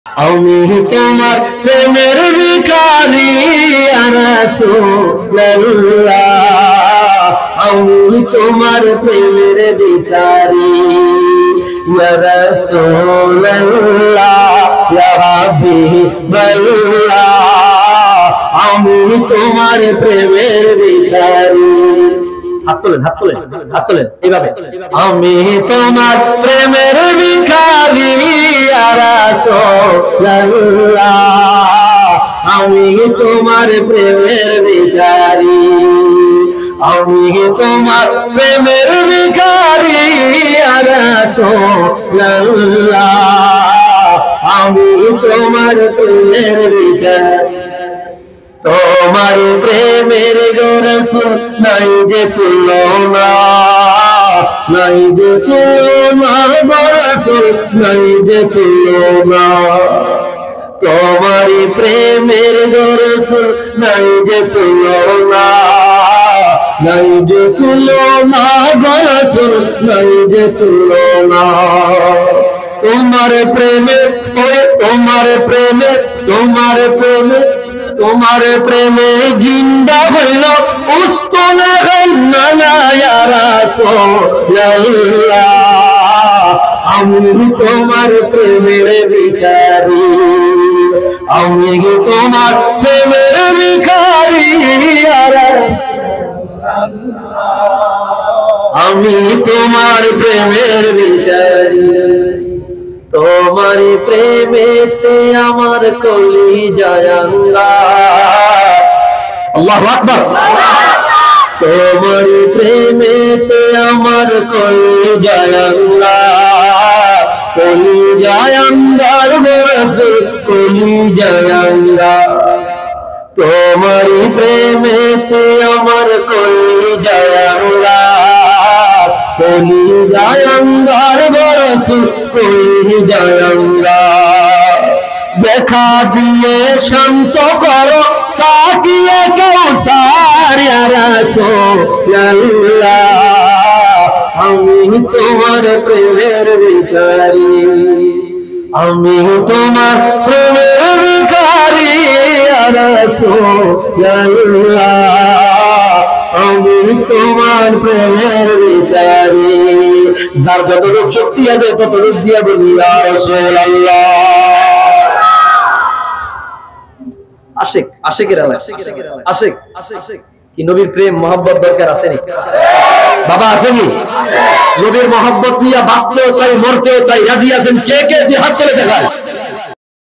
আমি তোমার প্রেমের ভিখারি ইয়া রাসূলুল্লাহ, আমি তোমার প্রেমের ভিখারি ইয়া রাসূলুল্লাহ, ইয়া হাবিবাল্লাহ, আমি তোমার প্রেমের ভিখারি। হাত তোলেন, হাত তোলেন, হাত তোলেন এইভাবে। আমি তোমার প্রেমের ভিখারি ইয়া রাসূলুল্লাহ, আমি তোমার প্রেমের ভিখারি, আমি তোমার প্রেমের ভিখারি ইয়া রাসূলুল্লাহ, আমি তোমার প্রেমের ভিখারি। তোমার প্রেমের গো রাসূল নাই যে তুলনা, নাই যে তুলনা গো রাসূল, নাই যে তুলনা। তোমার প্রেমের গো রাসূল নাই যে তুলনা, নাই যে তুলনা গো রাসূল, নাই যে তুলনা। তোমার প্রেমে, তোমার প্রেমে, তোমার প্রেমে, তোমার প্রেমে জিন্দা হইল উস্তনে হইনা ইয়া রাসূলুল্লাহ, আমি তোমার প্রেমের ভিখারি, আমি তোমার প্রেমের ভিখারি ইয়া রাসূলুল্লাহ, আমি তোমার প্রেমের ভিখারি। তোমার প্রেমেতে আমার কলিজায় আঙ্গার, আল্লাহু আকবার। তোমার প্রেমেতে আমার কলিজায় আঙ্গার, কলিজায় আঙ্গার গো রাসূল, কলিজায় আঙ্গার। তোমার প্রেমেতে আমার কলিজায় আঙ্গার, কলিজায় আঙ্গার গো রাসূল, কলিজায় আঙ্গার। দেখা দিয়ে শান্ত করো সাকিয়ে কাউসার ইয়া রাসূলুল্লাহ, আমি তোমার প্রেমের ভিখারি, আমি তোমার প্রেমের ভিখারি ইয়া রাসূলুল্লাহ, আমি তোমার প্রেমের ভিখারি। যার যতটুকু শক্তি আছে ততটুকু দিয়া বলি ইয়া রাসূলুল্লাহ। আশিক, আশিকের আলাপ, আশিক, আশিক কি নবীর প্রেম মহব্বত দরকার আছে নি বাবা? আসেনি? নবীর মহব্বত নিয়ে বাঁচতেও চাই, মরতেও চাই, রাজি আছেন কে কে? হাত করে দেখায়।